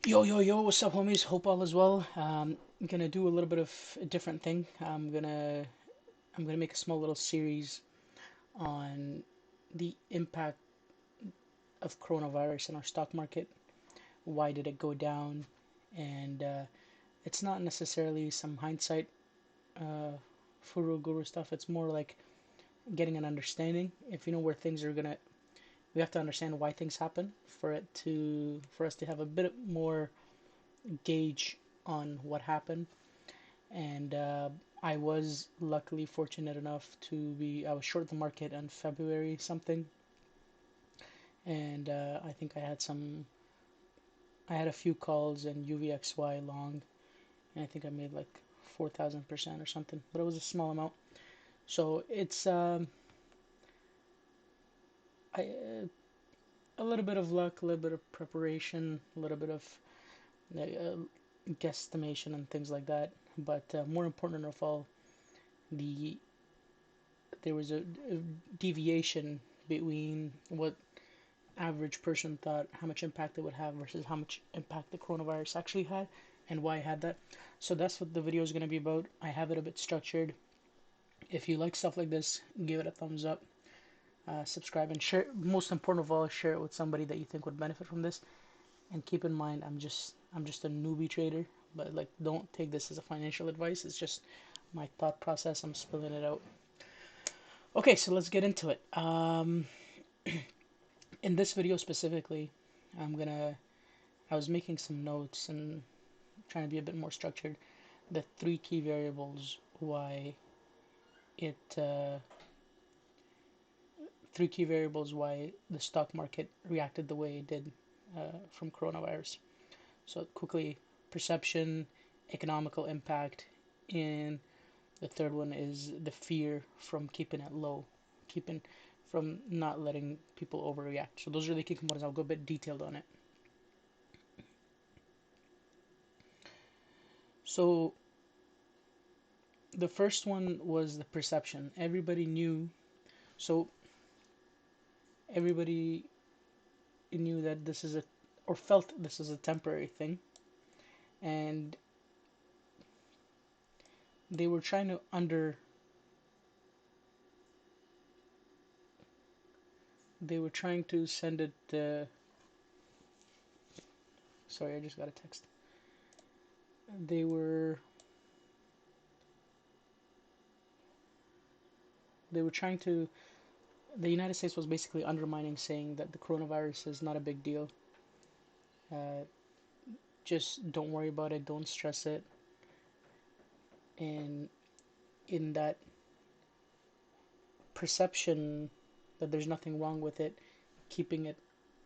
Yo, yo, yo, what's up, homies? Hope all is well. I'm gonna do a little bit of a different thing. I'm gonna make a small little series on the impact of coronavirus in our stock market. Why did it go down? And it's not necessarily some hindsight uh, furu guru stuff. It's more like getting an understanding. If you know where things are gonna, we have to understand why things happen for us to have a bit more gauge on what happened. And I was luckily fortunate enough I was short the market on February something, and I think I had a few calls in UVXY long, and I think I made like 4,000% or something, but it was a small amount. So it's a little bit of luck, a little bit of preparation, a little bit of uh, guesstimation and things like that. But more important of all, the there was a deviation between what average person thought how much impact it would have versus how much impact the coronavirus actually had and why I had that. So that's what the video is going to be about. I have it a bit structured. If you like stuff like this, give it a thumbs up, subscribe, and share. Most important of all, share it with somebody that you think would benefit from this. And keep in mind, I'm just a newbie trader, but like don't take this as a financial advice. It's just my thought process. I'm spilling it out. Okay, so let's get into it. In this video specifically, I'm gonna I was making some notes and trying to be a bit more structured. The it three key variables why the stock market reacted the way it did from coronavirus. So quickly, perception, economical impact, and the third one is the fear from keeping it low, keeping from not letting people overreact. So those are the key components. I'll go a bit detailed on it. So the first one was the perception. So everybody knew that this is a, or felt this is a temporary thing, and they were trying to they were trying to send it. Sorry, I just got a text. They were they were trying to. The United States was basically undermining, saying that the coronavirus is not a big deal. Uh, just don't worry about it. Don't stress it. And in that perception that there's nothing wrong with it, keeping it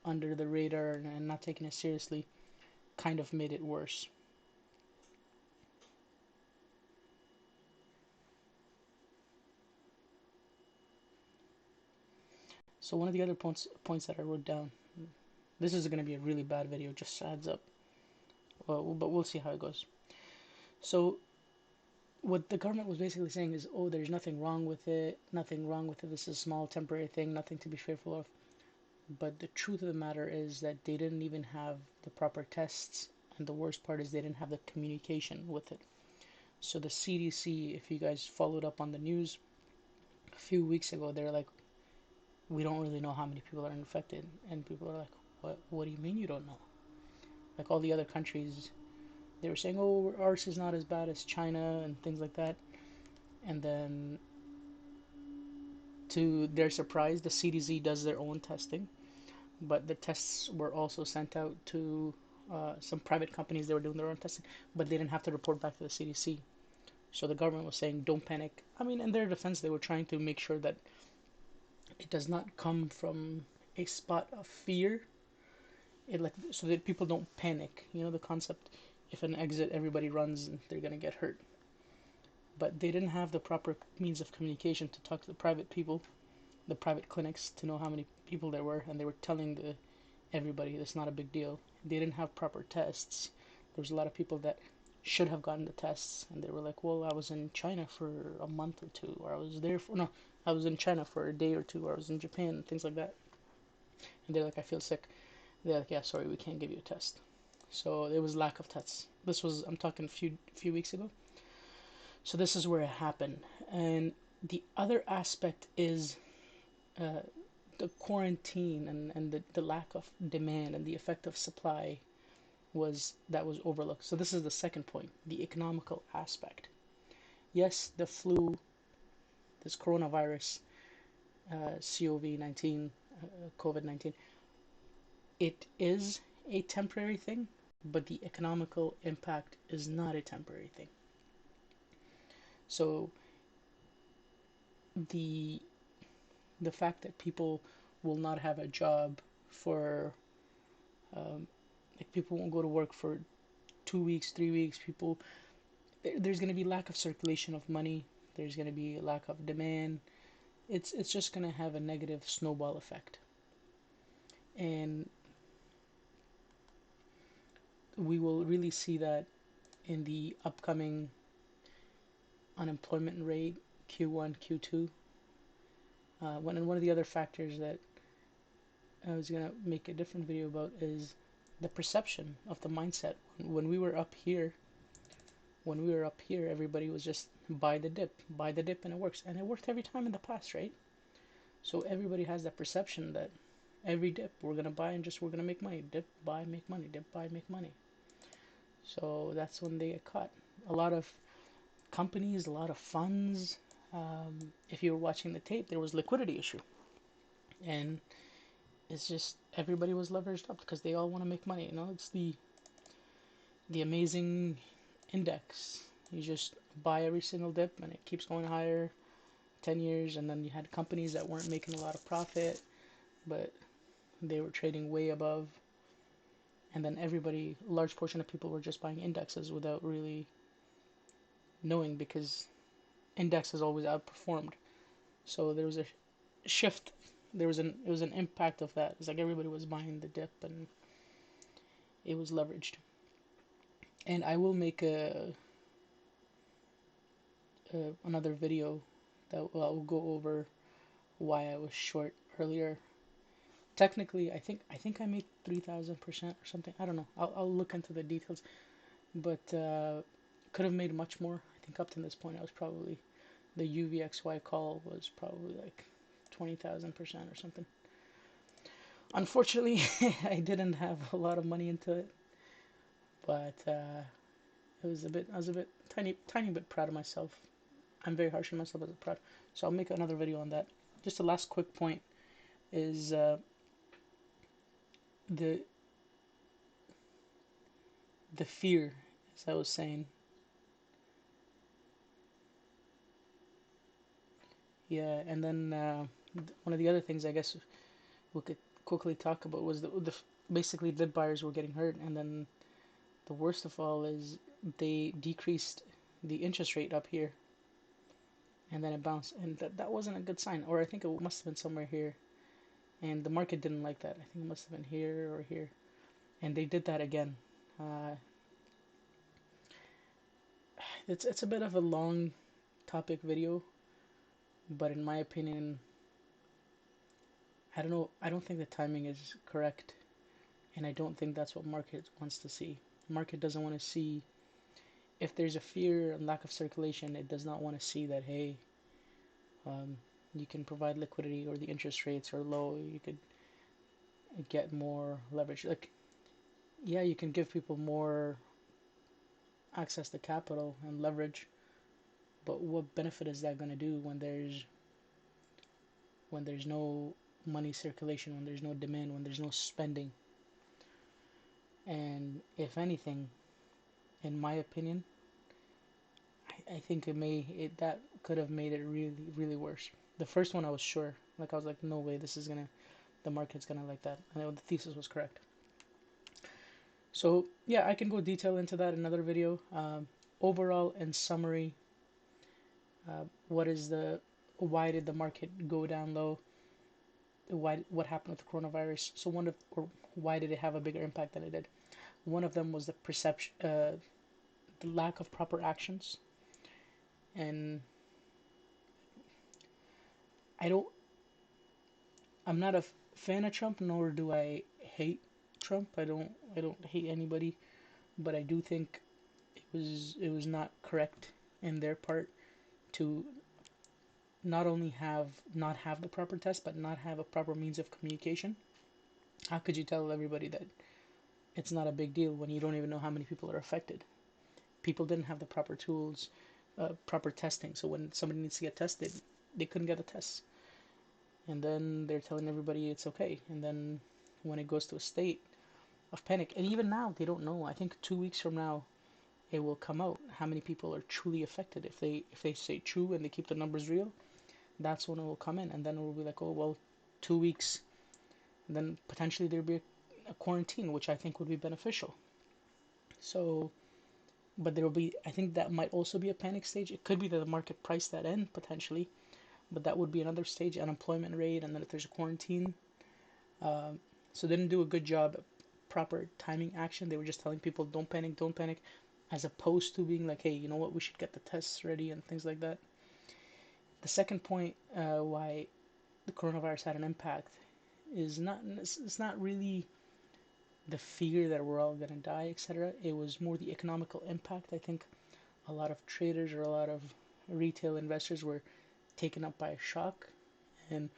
under the radar and not taking it seriously kind of made it worse. So one of the other points that I wrote down. This is going to be a really bad video, just adds up. Well, but we'll see how it goes. So what the government was basically saying is, oh, there's nothing wrong with it, nothing wrong with it. This is a small temporary thing, nothing to be fearful of. But the truth of the matter is that they didn't even have the proper tests, and the worst part is they didn't have the communication with it. So the CDC, if you guys followed up on the news a few weeks ago, they're like, we don't really know how many people are infected, and people are like, what do you mean you don't know? Like all the other countries, they were saying, oh, ours is not as bad as China and things like that. And then, to their surprise, the CDC does their own testing, but the tests were also sent out to some private companies. They were doing their own testing, but they didn't have to report back to the CDC. So the government was saying, don't panic. I mean, in their defense, they were trying to make sure that it does not come from a spot of fear. It like so that people don't panic. You know the concept. If an exit, everybody runs and they're gonna get hurt. But they didn't have the proper means of communication to talk to the private people, the private clinics, to know how many people there were, and they were telling everybody it's not a big deal. They didn't have proper tests. There was a lot of people that should have gotten the tests, and they were like, "Well, I was in China for a month or two, or I was there for no, I was in China for a day or two, or I was in Japan, things like that." And they're like, "I feel sick." They're like, "Yeah, sorry, we can't give you a test." So there was lack of tests. This was, I'm talking a few weeks ago. So this is where it happened. And the other aspect is uh, the quarantine and the lack of demand and the effect of supply was overlooked. So this is the second point, the economical aspect. Yes, the flu, this coronavirus, COVID-19, COVID-19, it is a temporary thing, but the economical impact is not a temporary thing. So the the fact that people will not have a job for um, like people won't go to work for 2 weeks, 3 weeks. People, there's going to be lack of circulation of money. There's going to be a lack of demand. It's just going to have a negative snowball effect, and we will really see that in the upcoming unemployment rate Q1, Q2. One of the other factors that I was gonna make a different video about is the perception of the mindset. When we were up here, everybody was just buy the dip, and it works, and it worked every time in the past, right? So everybody has that perception that every dip we're gonna buy and just we're gonna make money. Dip, buy, make money. Dip, buy, make money. So that's when they get caught. A lot of companies, a lot of funds. If you were watching the tape, there was liquidity issue, and it's just everybody was leveraged up because they all want to make money. You know, it's the amazing index. You just buy every single dip, and it keeps going higher. 10 years, and then you had companies that weren't making a lot of profit, but they were trading way above. And then everybody, a large portion of people were just buying indexes without really knowing because indexes always outperformed. So there was a shift. It was an impact of that. It's like everybody was buying the dip and it was leveraged. And I will make another video that will go over why I was short earlier. Technically, I think I made 3,000% or something. I don't know. I'll look into the details, but could have made much more. I think up to this point, I was probably the UVXY call was probably like 20,000% or something. Unfortunately, I didn't have a lot of money into it, but it was a bit. I was a bit tiny bit proud of myself. I'm very harsh on myself as a proud. So I'll make another video on that. Just a last quick point is the the fear, as I was saying. Yeah, and then one of the other things I guess we could quickly talk about was basically lid buyers were getting hurt, and then the worst of all is they decreased the interest rate up here, and then it bounced, and that wasn't a good sign. Or I think it must have been somewhere here, and the market didn't like that. I think it must have been here or here, and they did that again. Uh, it's a bit of a long topic video, but in my opinion, I don't know. I don't think the timing is correct, and I don't think that's what market wants to see. Market doesn't want to see if there's a fear and lack of circulation. It does not want to see that hey, um, you can provide liquidity or the interest rates are low. You could get more leverage. Like yeah, you can give people more access to capital and leverage, but what benefit is that going to do when there's no money circulation, when there's no demand, when there's no spending? And if anything, in my opinion, I think that could have made it really worse. The first one I was sure, like I was like, no way, the market's gonna like that. I know the thesis was correct. So yeah, I can go detail into that in another video. Overall, in summary, what is why did the market go down low? What happened with the coronavirus? So or why did it have a bigger impact than it did? One of them was the perception, the lack of proper actions, and I don't. I'm not a fan of Trump, nor do I hate Trump. I don't hate anybody, but I do think it was not correct in their part to not only not have the proper test, but not have a proper means of communication. How could you tell everybody that it's not a big deal when you don't even know how many people are affected? People didn't have the proper tools, proper testing. So when somebody needs to get tested, they couldn't get the tests. And then they're telling everybody it's okay. And then when it goes to a state of panic, and even now they don't know. I think 2 weeks from now it will come out how many people are truly affected. If they say true and they keep the numbers real, that's when it will come in, and then it will be like, oh well, 2 weeks, and then potentially there'll be a quarantine, which I think would be beneficial. So, but there will be, I think that might also be a panic stage. It could be that the market priced that in potentially, but that would be another stage, unemployment rate, and then if there's a quarantine. Um, so they didn't do a good job at proper timing action. They were just telling people don't panic, as opposed to being like, hey, you know what, we should get the tests ready and things like that. The second point, why the coronavirus had an impact is it's not really the fear that we're all gonna die, etc. It was more the economical impact. I think a lot of traders or a lot of retail investors were taken up by a shock, and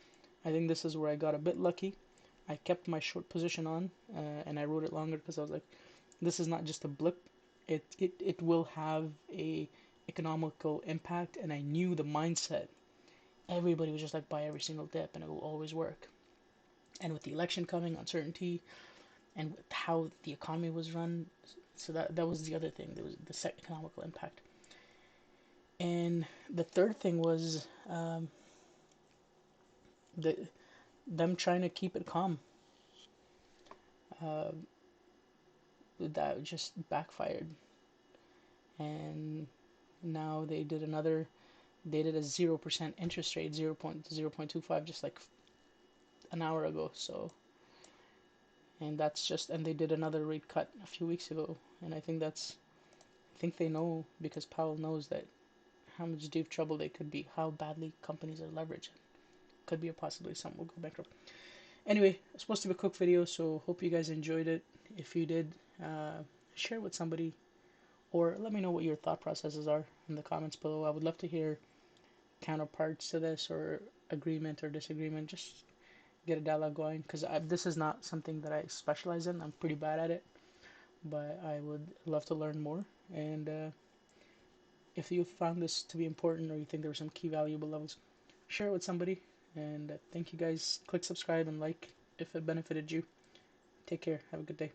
I think this is where I got a bit lucky. I kept my short position on, and I wrote it longer because I was like, this is not just a blip. It will have a economical impact, and I knew the mindset. Everybody was just like buy every single dip, and it will always work. And with the election coming, uncertainty, and with how the economy was run, so that was the other thing. There was the economical impact, and the third thing was the them trying to keep it calm. Uh, that just backfired, and now they did a 0% interest rate, 0.025, just like an hour ago. So, and that's just, and they did another rate cut a few weeks ago, and I think they know, because Powell knows that how much deep trouble they could be, how badly companies are leveraged. Could be a possibility some will go bankrupt. Anyway, it's supposed to be a quick video, so hope you guys enjoyed it. If you did, share it with somebody, or let me know what your thought processes are in the comments below. I would love to hear counterparts to this, or agreement or disagreement. Just get a dialogue going, because this is not something that I specialize in. I'm pretty bad at it, but I would love to learn more. And if you found this to be important, or you think there were some key valuable levels, share it with somebody. And thank you guys. Click subscribe and like if it benefited you. Take care. Have a good day.